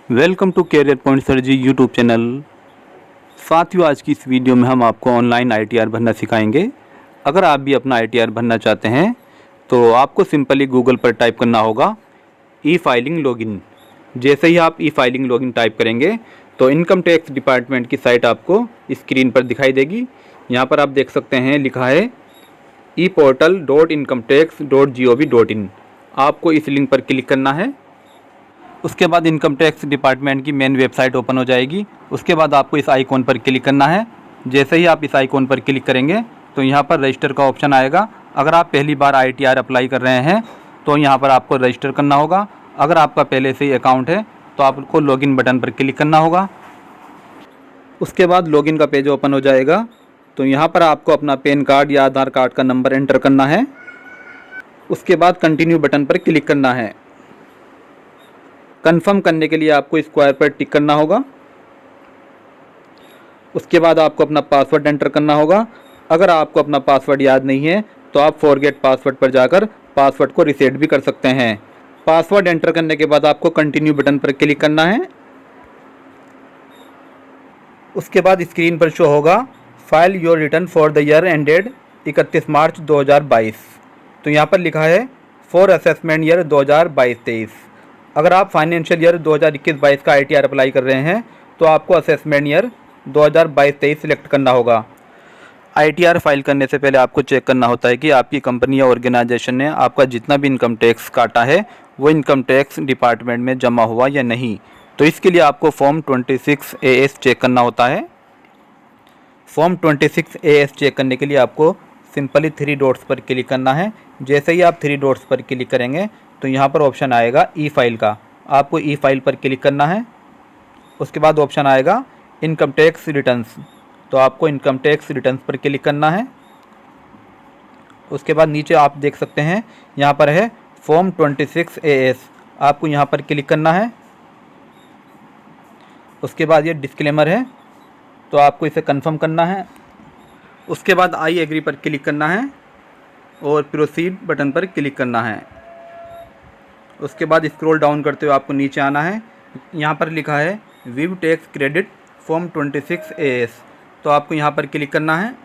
Welcome to Career Point sir ji YouTube channel. साथियों, आज की इस वीडियो में हम आपको ऑनलाइन आईटीआर भरना सिखाएंगे। अगर आप भी अपना आईटीआर भरना चाहते हैं तो आपको सिंपली गूगल पर टाइप करना होगा ई फाइलिंग लॉगिन। जैसे ही आप ई फाइलिंग लॉगिन टाइप करेंगे तो इनकम टैक्स डिपार्टमेंट की साइट आपको स्क्रीन पर दिखाई देगी। यहाँ पर आप देख सकते हैं लिखा है eportal.incometax.gov.in। आपको इस लिंक पर क्लिक करना है। उसके बाद इनकम टैक्स डिपार्टमेंट की मेन वेबसाइट ओपन हो जाएगी। उसके बाद आपको इस आइकॉन पर क्लिक करना है। जैसे ही आप इस आइकॉन पर क्लिक करेंगे तो यहाँ पर रजिस्टर का ऑप्शन आएगा। अगर आप पहली बार आईटीआर अप्लाई कर रहे हैं तो यहाँ पर आपको रजिस्टर करना होगा। अगर आपका पहले से ही अकाउंट है तो आपको लॉगिन बटन पर क्लिक करना होगा। उसके बाद लॉगिन का पेज ओपन हो जाएगा। तो यहाँ पर आपको अपना पैन कार्ड या आधार कार्ड का नंबर एंटर करना है। उसके बाद कंटिन्यू बटन पर क्लिक करना है। कंफर्म करने के लिए आपको स्क्वायर पर टिक करना होगा। उसके बाद आपको अपना पासवर्ड एंटर करना होगा। अगर आपको अपना पासवर्ड याद नहीं है तो आप फॉरगेट पासवर्ड पर जाकर पासवर्ड को रीसेट भी कर सकते हैं। पासवर्ड एंटर करने के बाद आपको कंटिन्यू बटन पर क्लिक करना है। उसके बाद स्क्रीन पर शो होगा file your return for the year ended 31 मार्च 2022। तो यहाँ पर लिखा है फॉर असेसमेंट ईयर 2022-23। अगर आप फाइनेंशियल ईयर 2021-22 का आईटीआर अप्लाई कर रहे हैं तो आपको असेसमेंट ईयर 2022-23 सिलेक्ट करना होगा। आईटीआर फाइल करने से पहले आपको चेक करना होता है कि आपकी कंपनी या ऑर्गेनाइजेशन ने आपका जितना भी इनकम टैक्स काटा है वो इनकम टैक्स डिपार्टमेंट में जमा हुआ या नहीं। तो इसके लिए आपको फॉर्म 26 AS चेक करना होता है। फॉर्म 26 AS चेक करने के लिए आपको सिंपली 3 डॉट्स पर क्लिक करना है। जैसे ही आप 3 डॉट्स पर क्लिक करेंगे तो यहाँ पर ऑप्शन आएगा ई फाइल का। आपको ई फाइल पर क्लिक करना है। उसके बाद ऑप्शन आएगा इनकम टैक्स रिटर्न्स। तो आपको इनकम टैक्स रिटर्न्स पर क्लिक करना है। उसके बाद नीचे आप देख सकते हैं यहाँ पर है फॉर्म 26 AS। आपको यहाँ पर क्लिक करना है। उसके बाद ये डिस्क्लेमर है तो आपको इसे कंफर्म करना है। उसके बाद आई एग्री पर क्लिक करना है और प्रोसीड बटन पर क्लिक करना है। उसके बाद स्क्रॉल डाउन करते हुए आपको नीचे आना है। यहाँ पर लिखा है view tax credit form 26 AS। तो आपको यहाँ पर क्लिक करना है।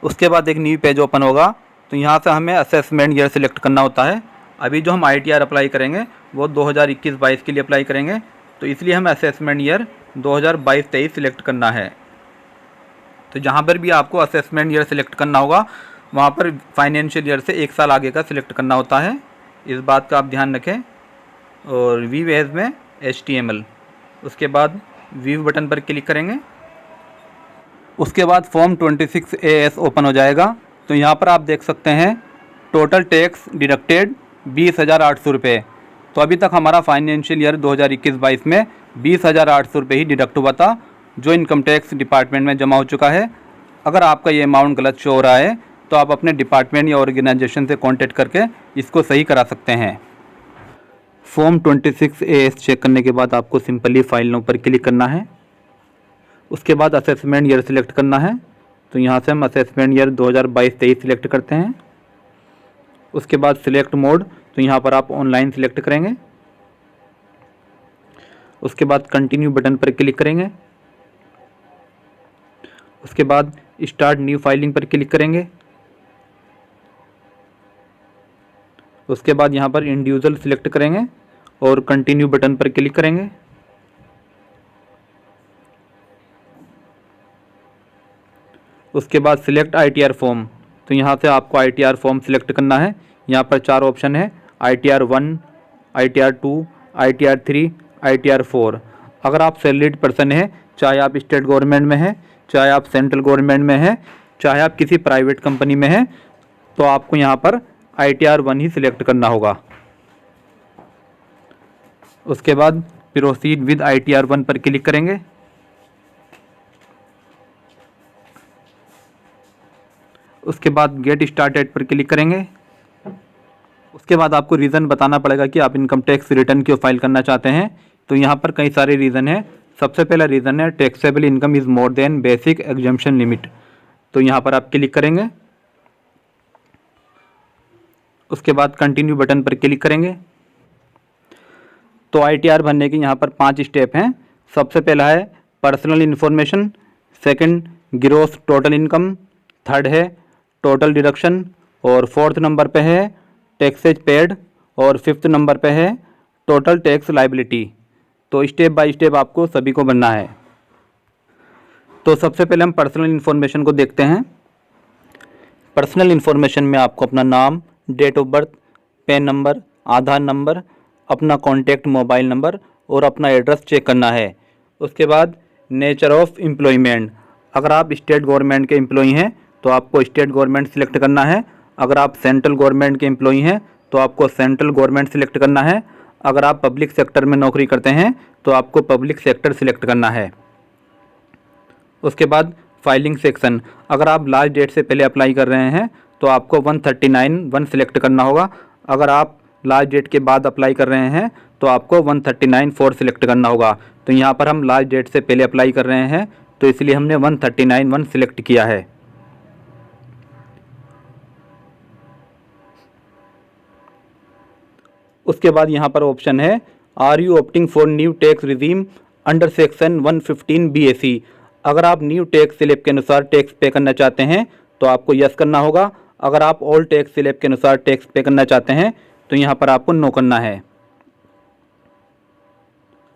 उसके बाद एक न्यू पेज ओपन होगा। तो यहाँ से हमें असेसमेंट ईयर सिलेक्ट करना होता है। अभी जो हम आईटीआर अप्लाई करेंगे वो 2021-22 के लिए अप्लाई करेंगे, तो इसलिए हमें असेसमेंट ईयर 2022-23 सिलेक्ट करना है। तो जहाँ पर भी आपको असेसमेंट ईयर सिलेक्ट करना होगा वहाँ पर फाइनेंशियल ईयर से 1 साल आगे का सिलेक्ट करना होता है। इस बात का आप ध्यान रखें। और व्यू एज में HTML। उसके बाद व्यू बटन पर क्लिक करेंगे। उसके बाद फॉर्म 26 AS ओपन हो जाएगा। तो यहाँ पर आप देख सकते हैं टोटल टैक्स डिडक्टेड 20,800 रुपये। तो अभी तक हमारा फाइनेंशियल ईयर 2021-22 में 20,800 रुपये ही डिडक्ट हुआ था जो इनकम टैक्स डिपार्टमेंट में जमा हो चुका है। अगर आपका ये अमाउंट गलत शो हो रहा है तो आप अपने डिपार्टमेंट या ऑर्गेनाइजेशन से कांटेक्ट करके इसको सही करा सकते हैं। फॉर्म 26 AS चेक करने के बाद आपको सिंपली फाइल नो पर क्लिक करना है। उसके बाद असेसमेंट ईयर सिलेक्ट करना है। तो यहाँ से हम असेसमेंट ईयर 2022-23 सिलेक्ट करते हैं। उसके बाद सिलेक्ट मोड, तो यहाँ पर आप ऑनलाइन सिलेक्ट करेंगे। उसके बाद कंटिन्यू बटन पर क्लिक करेंगे। उसके बाद स्टार्ट न्यू फाइलिंग पर क्लिक करेंगे। उसके बाद यहाँ पर इंडिविजुअल सिलेक्ट करेंगे और कंटिन्यू बटन पर क्लिक करेंगे। उसके बाद सिलेक्ट आईटीआर फॉर्म, तो यहाँ से आपको आईटीआर फॉर्म सिलेक्ट करना है। यहाँ पर 4 ऑप्शन है ITR 1, ITR 2, ITR 3, ITR 4। अगर आप सैलरीड पर्सन हैं, चाहे आप स्टेट गवर्नमेंट में हैं, चाहे आप सेंट्रल गवर्नमेंट में हैं, चाहे आप किसी प्राइवेट कंपनी में हैं, तो आपको यहाँ पर ITR 1 ही सिलेक्ट करना होगा। उसके बाद प्रोसीड विद ITR 1 पर क्लिक करेंगे। उसके बाद गेट स्टार्टेड पर क्लिक करेंगे। उसके बाद आपको रीज़न बताना पड़ेगा कि आप इनकम टैक्स रिटर्न क्यों फाइल करना चाहते हैं। तो यहाँ पर कई सारे रीज़न हैं। सबसे पहला रीज़न है taxable income is more than basic exemption limit. तो यहाँ पर आप क्लिक करेंगे। उसके बाद कंटिन्यू बटन पर क्लिक करेंगे। तो ITR भरने की यहाँ पर 5 स्टेप हैं। सबसे पहला है personal information, second gross total income, third है टोटल डिडक्शन, और फोर्थ नंबर पे है टैक्सेज पेड, और फिफ्थ नंबर पे है टोटल टैक्स लाइबिलिटी। तो स्टेप बाय स्टेप आपको सभी को बनना है। तो सबसे पहले हम पर्सनल इन्फॉर्मेशन को देखते हैं। पर्सनल इन्फॉर्मेशन में आपको अपना नाम, date of birth, PAN number, Aadhaar number, अपना कॉन्टैक्ट मोबाइल नंबर और अपना एड्रेस चेक करना है। उसके बाद नेचर ऑफ एम्प्लॉयमेंट, अगर आप स्टेट गवर्नमेंट के एम्प्लॉई हैं तो आपको स्टेट गवर्नमेंट सिलेक्ट करना है। अगर आप सेंट्रल गवर्नमेंट के एम्प्लॉई हैं तो आपको सेंट्रल गवर्नमेंट सिलेक्ट करना है। अगर आप पब्लिक सेक्टर में नौकरी करते हैं तो आपको पब्लिक सेक्टर सिलेक्ट करना है। उसके बाद फाइलिंग सेक्शन, अगर आप लास्ट डेट से पहले अप्लाई कर रहे हैं तो आपको 139(1) सिलेक्ट करना होगा। अगर आप लास्ट डेट के बाद अप्लाई कर रहे हैं तो आपको 139(4) सिलेक्ट करना होगा। तो यहाँ पर हम लास्ट डेट से पहले अप्लाई कर रहे हैं तो इसलिए हमने 139(1) सिलेक्ट किया है। उसके बाद यहाँ पर ऑप्शन है are you opting for new tax regime under section 115 BAC। अगर आप न्यू टैक्स स्लैब के अनुसार टैक्स पे करना चाहते हैं तो आपको यस करना होगा। अगर आप ओल्ड टैक्स स्लैब के अनुसार टैक्स पे करना चाहते हैं तो यहाँ पर आपको नो करना है।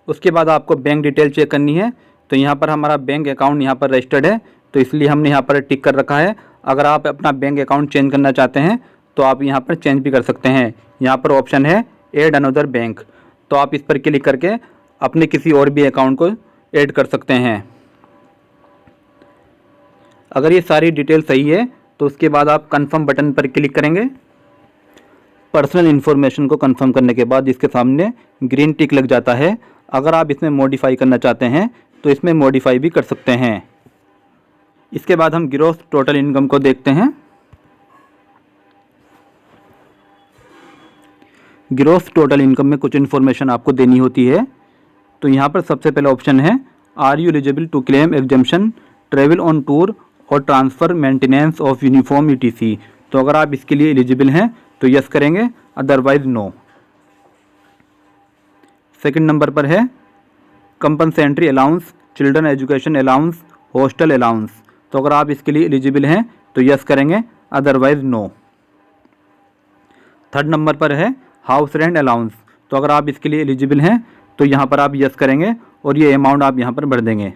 उसके बाद आपको बैंक डिटेल चेक करनी है। तो यहाँ पर हमारा बैंक अकाउंट यहाँ पर रजिस्टर्ड है तो इसलिए हमने यहाँ पर टिक कर रखा है। अगर आप अपना बैंक अकाउंट चेंज करना चाहते हैं तो आप यहाँ पर चेंज भी कर सकते हैं। यहाँ पर ऑप्शन है ऐड अनदर बैंक, तो आप इस पर क्लिक करके अपने किसी और भी अकाउंट को ऐड कर सकते हैं। अगर ये सारी डिटेल सही है तो उसके बाद आप कंफर्म बटन पर क्लिक करेंगे। पर्सनल इन्फॉर्मेशन को कंफर्म करने के बाद इसके सामने ग्रीन टिक लग जाता है। अगर आप इसमें मॉडिफाई करना चाहते हैं तो इसमें मॉडिफाई भी कर सकते हैं। इसके बाद हम ग्रॉस टोटल इनकम को देखते हैं। ग्रॉस टोटल इनकम में कुछ इन्फॉर्मेशन आपको देनी होती है। तो यहाँ पर सबसे पहला ऑप्शन है are you eligible to claim exemption travel on tour और transfer maintenance of uniform ETC। तो अगर आप इसके लिए एलिजिबल हैं तो यस करेंगे, अदरवाइज नो। सेकंड नंबर पर है compensatory allowance, children education allowance, hostel allowance. तो अगर आप इसके लिए एलिजिबल हैं तो यस करेंगे, अदरवाइज नो। थर्ड नंबर पर है हाउस रेंट अलाउंस। तो अगर आप इसके लिए एलिजिबल हैं तो यहाँ पर आप यस करेंगे और ये अमाउंट आप यहाँ पर भर देंगे।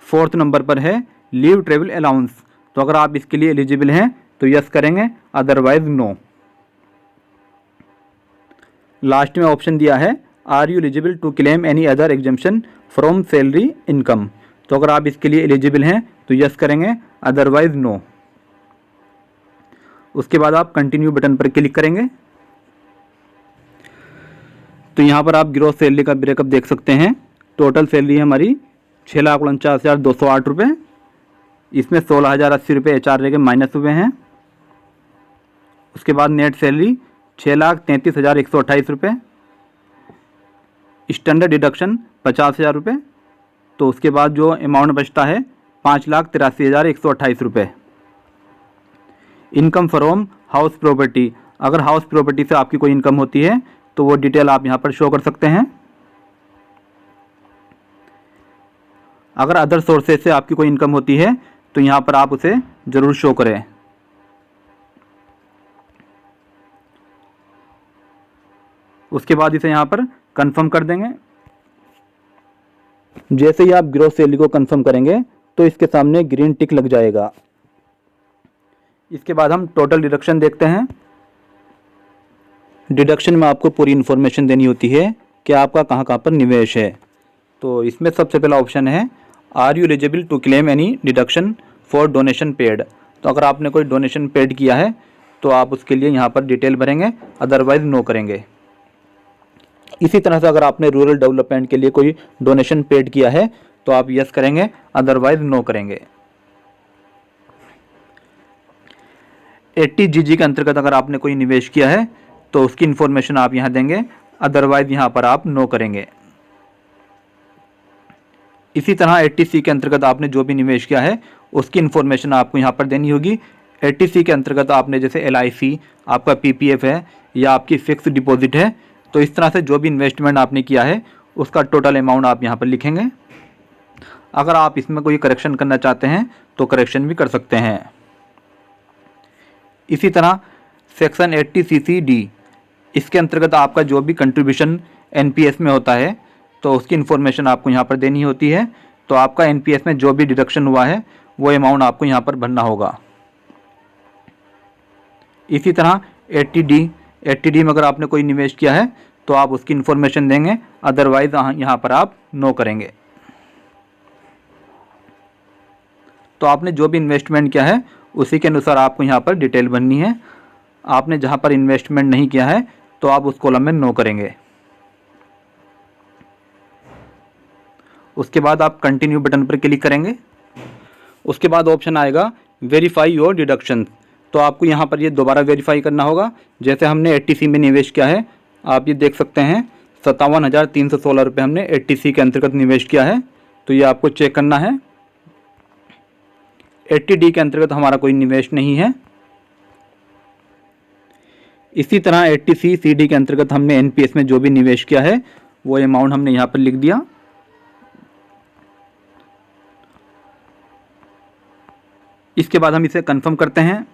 फोर्थ नंबर पर है लीव ट्रेवल अलाउंस। तो अगर आप इसके लिए एलिजिबल हैं तो यस करेंगे, अदरवाइज नो। लास्ट में ऑप्शन दिया है are you eligible to claim any other exemption from salary income. तो अगर आप इसके लिए एलिजिबल हैं तो यस करेंगे, अदरवाइज नो। उसके बाद आप कंटिन्यू बटन पर क्लिक करेंगे। तो यहाँ पर आप ग्रॉस सैलरी का ब्रेकअप देख सकते हैं। टोटल सैलरी है हमारी 6,49,208 रुपये। इसमें 16,080 रुपये HR के माइनस हुए हैं। उसके बाद नेट सैलरी 6,33,128 रुपये। स्टैंडर्ड डिडक्शन 50,000 रुपये। तो उसके बाद जो अमाउंट बचता है 5,83,128 रुपये। इनकम फ्रॉम हाउस प्रॉपर्टी, अगर हाउस प्रॉपर्टी से आपकी कोई इनकम होती है तो वो डिटेल आप यहाँ पर शो कर सकते हैं। अगर अदर सोर्सेज से आपकी कोई इनकम होती है तो यहाँ पर आप उसे ज़रूर शो करें। उसके बाद इसे यहाँ पर कंफर्म कर देंगे। जैसे ही आप ग्रॉस सैलरी को कंफर्म करेंगे तो इसके सामने ग्रीन टिक लग जाएगा। इसके बाद हम टोटल डिडक्शन देखते हैं। डिडक्शन में आपको पूरी इन्फॉर्मेशन देनी होती है कि आपका कहाँ कहाँ पर निवेश है। तो इसमें सबसे पहला ऑप्शन है are you eligible to claim any deduction for donation paid. तो अगर आपने कोई डोनेशन पेड किया है तो आप उसके लिए यहाँ पर डिटेल भरेंगे, अदरवाइज नो करेंगे। इसी तरह से अगर आपने रूरल डेवलपमेंट के लिए कोई डोनेशन पेड किया है तो आप यस करेंगे, अदरवाइज नो करेंगे। 80 GG के अंतर्गत अगर आपने कोई निवेश किया है तो उसकी इन्फॉर्मेशन आप यहाँ देंगे, अदरवाइज यहाँ पर आप नो करेंगे। इसी तरह 80C के अंतर्गत आपने जो भी निवेश किया है उसकी इन्फॉर्मेशन आपको यहाँ पर देनी होगी। 80C के अंतर्गत आपने जैसे LIC, आपका PPF है या आपकी फिक्स डिपॉजिट है, तो इस तरह से जो भी इन्वेस्टमेंट आपने किया है उसका टोटल अमाउंट आप यहाँ पर लिखेंगे। अगर आप इसमें कोई करेक्शन करना चाहते हैं तो करेक्शन भी कर सकते हैं। इसी तरह सेक्शन 80CC-D, इसके अंतर्गत आपका जो भी कंट्रीब्यूशन NPS में होता है तो उसकी इन्फॉर्मेशन आपको यहाँ पर देनी होती है। तो आपका NPS में जो भी डिडक्शन हुआ है वो अमाउंट आपको यहाँ पर भरना होगा। इसी तरह 80D में अगर आपने कोई निवेश किया है तो आप उसकी इन्फॉर्मेशन देंगे, अदरवाइज यहाँ पर आप नो करेंगे। तो आपने जो भी इन्वेस्टमेंट किया है उसी के अनुसार आपको यहाँ पर डिटेल भरनी है। आपने जहाँ पर इन्वेस्टमेंट नहीं किया है तो आप उस कॉलम में नो करेंगे। उसके बाद आप कंटिन्यू बटन पर क्लिक करेंगे। उसके बाद ऑप्शन आएगा वेरीफाई योर डिडक्शन। तो आपको यहाँ पर ये दोबारा वेरीफाई करना होगा। जैसे हमने 80C में निवेश किया है, आप ये देख सकते हैं 57,316 रुपये हमने 80C के अंतर्गत निवेश किया है। तो ये आपको चेक करना है। 80D के अंतर्गत हमारा कोई निवेश नहीं है। इसी तरह 80C-CD के अंतर्गत हमने NPS में जो भी निवेश किया है वो अमाउंट हमने यहाँ पर लिख दिया। इसके बाद हम इसे कंफर्म करते हैं।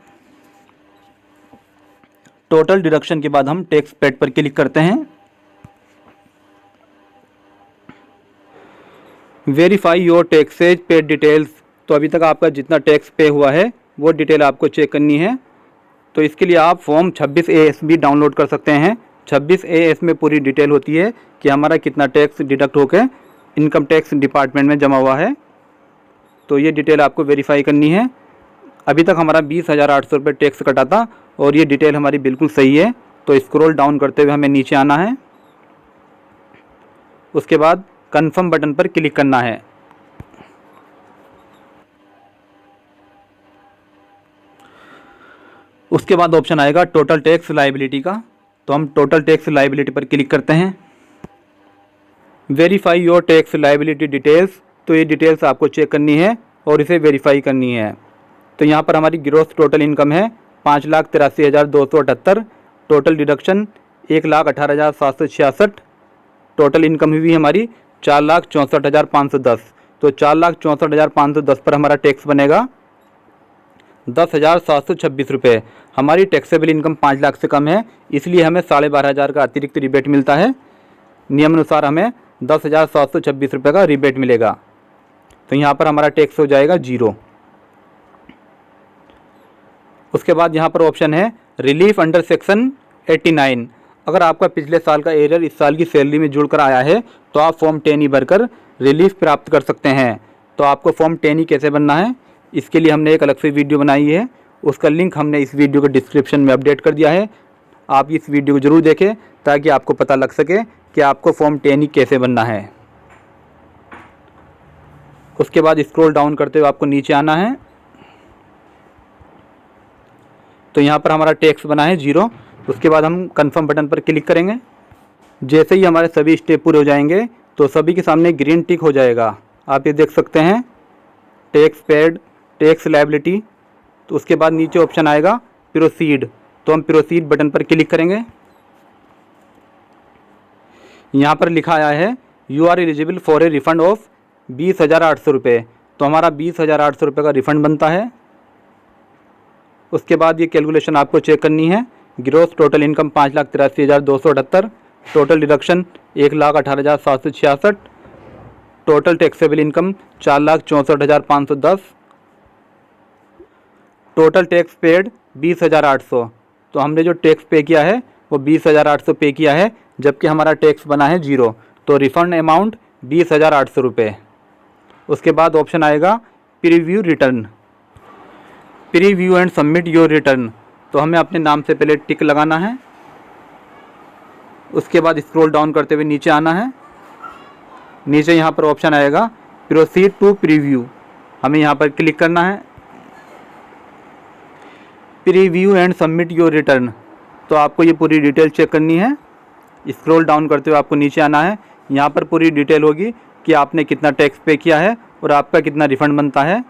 टोटल डिडक्शन के बाद हम टैक्स पेड पर क्लिक करते हैं। Verify your taxes paid details. तो अभी तक आपका जितना टैक्स पे हुआ है वो डिटेल आपको चेक करनी है। तो इसके लिए आप फॉर्म 26AS भी डाउनलोड कर सकते हैं। 26AS में पूरी डिटेल होती है कि हमारा कितना टैक्स डिडक्ट होकर इनकम टैक्स डिपार्टमेंट में जमा हुआ है। तो ये डिटेल आपको वेरीफाई करनी है। अभी तक हमारा 20,800 रुपये टैक्स कटा था और ये डिटेल हमारी बिल्कुल सही है। तो स्क्रॉल डाउन करते हुए हमें नीचे आना है। उसके बाद कंफर्म बटन पर क्लिक करना है। उसके बाद ऑप्शन आएगा टोटल टैक्स लायबिलिटी का। तो हम टोटल टैक्स लायबिलिटी पर क्लिक करते हैं। Verify your tax liability details. तो ये डिटेल्स आपको चेक करनी है और इसे वेरीफाई करनी है। तो यहाँ पर हमारी ग्रॉस टोटल इनकम है 5,83,278। Total deduction 1,18,766। टोटल इनकम हुई हमारी 4,64,510। तो 4,64,510 पर हमारा टैक्स बनेगा 10,726 रुपये। हमारी टैक्सेबल इनकम 5 लाख से कम है, इसलिए हमें 12,500 का अतिरिक्त रिबेट मिलता है। नियम अनुसार हमें 10,726 रुपये का रिबेट मिलेगा। तो यहाँ पर हमारा टैक्स हो जाएगा 0। उसके बाद यहाँ पर ऑप्शन है रिलीफ अंडर सेक्शन 89। अगर आपका पिछले साल का एरर इस साल की सैलरी में जुड़कर आया है तो आप फॉर्म 10 भरकर रिलीफ प्राप्त कर सकते हैं। तो आपको फॉर्म 10 कैसे बनना है, इसके लिए हमने एक अलग से वीडियो बनाई है। उसका लिंक हमने इस वीडियो के डिस्क्रिप्शन में अपडेट कर दिया है। आप इस वीडियो को ज़रूर देखें ताकि आपको पता लग सके कि आपको फॉर्म 10 कैसे बनना है। उसके बाद स्क्रॉल डाउन करते हुए आपको नीचे आना है। तो यहाँ पर हमारा टैक्स बना है 0। उसके बाद हम कंफर्म बटन पर क्लिक करेंगे। जैसे ही हमारे सभी स्टेप पूरे हो जाएंगे तो सभी के सामने ग्रीन टिक हो जाएगा। आप ये देख सकते हैं टैक्स पेड, टैक्स लायबिलिटी। तो उसके बाद नीचे ऑप्शन आएगा प्रोसीड। तो हम प्रोसीड बटन पर क्लिक करेंगे। यहाँ पर लिखा आया है you are eligible for a refund of 20,800 रुपये। तो हमारा 20,800 रुपये का रिफंड बनता है। उसके बाद ये कैलकुलेशन आपको चेक करनी है। Gross total income 5,83,278। Total deduction 1,18,766। Total taxable income 4,64,510। Total tax paid 20,800। तो हमने जो टैक्स पे किया है वो 20,800 पे किया है, जबकि हमारा टैक्स बना है 0। तो रिफंड अमाउंट 20,800 रुपये। उसके बाद ऑप्शन आएगा preview return. Preview and submit your return. तो हमें अपने नाम से पहले टिक लगाना है। उसके बाद स्क्रॉल डाउन करते हुए नीचे आना है। नीचे यहाँ पर ऑप्शन आएगा प्रोसीड टू प्रीव्यू। हमें यहाँ पर क्लिक करना है। Preview and submit your return. तो आपको ये पूरी डिटेल चेक करनी है। स्क्रॉल डाउन करते हुए आपको नीचे आना है। यहाँ पर पूरी डिटेल होगी कि आपने कितना टैक्स पे किया है और आपका कितना रिफंड बनता है।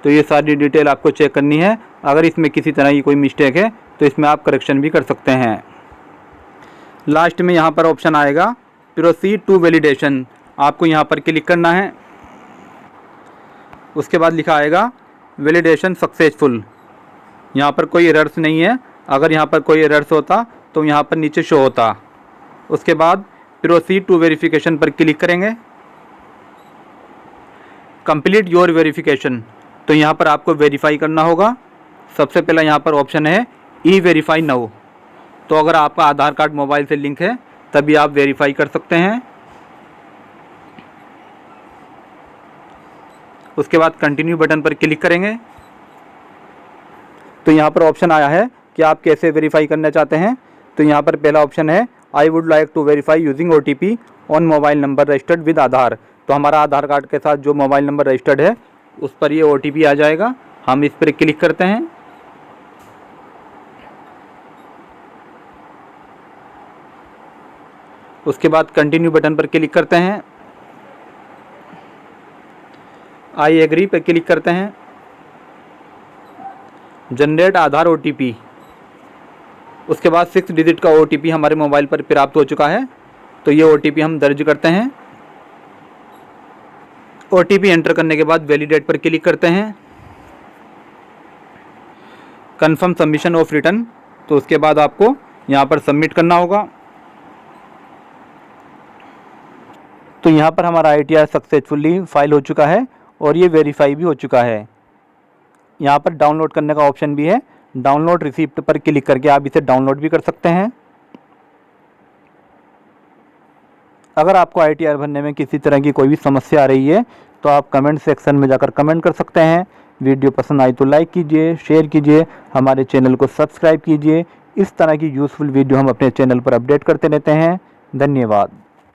तो ये सारी डिटेल आपको चेक करनी है। अगर इसमें किसी तरह की कोई मिस्टेक है तो इसमें आप करेक्शन भी कर सकते हैं। लास्ट में यहाँ पर ऑप्शन आएगा प्रोसीड टू वैलिडेशन, आपको यहाँ पर क्लिक करना है। उसके बाद लिखा आएगा वैलिडेशन सक्सेसफुल, यहाँ पर कोई एरर्स नहीं है। अगर यहाँ पर कोई एरर्स होता तो यहाँ पर नीचे शो होता। उसके बाद प्रोसीड टू वेरिफिकेशन पर क्लिक करेंगे। कंप्लीट योर वेरिफिकेशन, तो यहाँ पर आपको वेरीफाई करना होगा। सबसे पहला यहाँ पर ऑप्शन है ई वेरीफाई नाउ, तो अगर आपका आधार कार्ड मोबाइल से लिंक है तभी आप वेरीफाई कर सकते हैं। उसके बाद कंटिन्यू बटन पर क्लिक करेंगे तो यहाँ पर ऑप्शन आया है कि आप कैसे वेरीफाई करना चाहते हैं। तो यहाँ पर पहला ऑप्शन है I would like to verify using OTP on mobile number registered with Aadhaar, तो हमारा आधार कार्ड के साथ जो मोबाइल नंबर रजिस्टर्ड है उस पर ये OTP आ जाएगा। हम इस पर क्लिक करते हैं। उसके बाद कंटिन्यू बटन पर क्लिक करते हैं। आई एग्री पर क्लिक करते हैं। जनरेट आधार OTP, उसके बाद 6 डिजिट का OTP हमारे मोबाइल पर प्राप्त हो चुका है, तो ये OTP हम दर्ज करते हैं। OTP एंटर करने के बाद वैलिडेट पर क्लिक करते हैं। कंफर्म सबमिशन ऑफ रिटर्न, तो उसके बाद आपको यहाँ पर सबमिट करना होगा। तो यहाँ पर हमारा ITR सक्सेसफुली फाइल हो चुका है और ये वेरीफाई भी हो चुका है। यहाँ पर डाउनलोड करने का ऑप्शन भी है, डाउनलोड रिसिप्ट पर क्लिक करके आप इसे डाउनलोड भी कर सकते हैं। अगर आपको ITR भरने में किसी तरह की कोई भी समस्या आ रही है तो आप कमेंट सेक्शन में जाकर कमेंट कर सकते हैं। वीडियो पसंद आई तो लाइक कीजिए, शेयर कीजिए, हमारे चैनल को सब्सक्राइब कीजिए। इस तरह की यूज़फुल वीडियो हम अपने चैनल पर अपडेट करते रहते हैं। धन्यवाद।